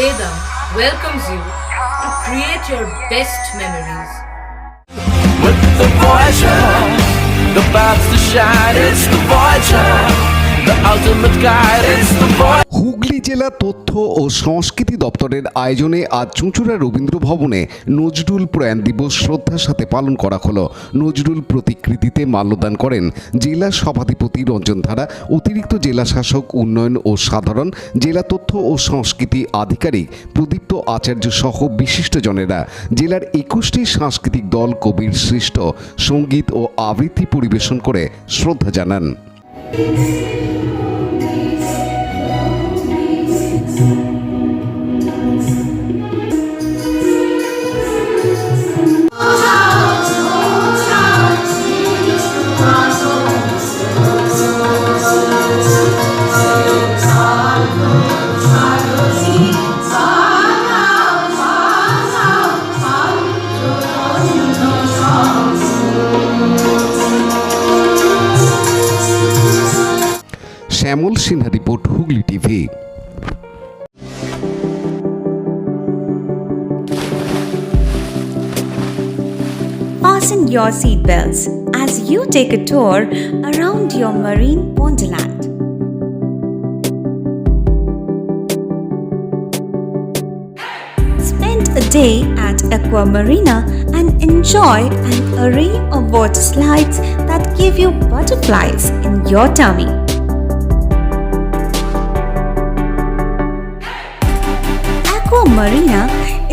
Vedam welcomes you to create your best memories. With the Voyager, the paths to shine, it's the Voyager, the ultimate guide, it's the Voyager. Hooghly জেলা তথ্য ও সংস্কৃতি দপ্তরের আয়োজনে আজ চুঁচুড়া রবীন্দ্র ভবনে নজরুল প্রয়াণ দিবস শ্রদ্ধার সাথে পালন করা হলো। নজরুল প্রতিকৃতিতে মাল্যদান করেন জেলা সভাধিপতি রঞ্জন ধারা, অতিরিক্ত জেলা শাসক উন্নয়ন ও সাধারণ, জেলা তথ্য ও সংস্কৃতি আধিকারিক প্রদীপ্ত আচার্য সহ বিশিষ্টজনেরা। জেলার 21টি সাংস্কৃতিক দল কবির সৃষ্ট সঙ্গীত ও আবৃত্তি পরিবেশন করে শ্রদ্ধা জানান। Shyamal Sinha report, Hooghly TV. Fasten your seatbelts as you take a tour around your marine wonderland. Spend a day at Aqua Marina and enjoy an array of water slides that give you butterflies in your tummy. Aqua Marina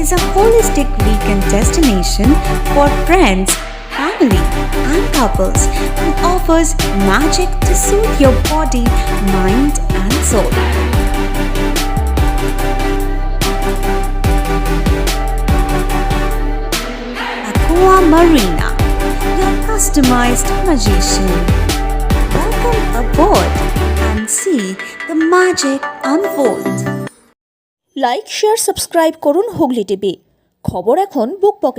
is a holistic weekend destination for friends, family, and couples and offers magic to soothe your body, mind, and soul. Aqua Marina, your customized magician. Welcome aboard and see the magic unfold. Like, share, subscribe করুন Hooghly TV. খবর এখন বুক পকেটে।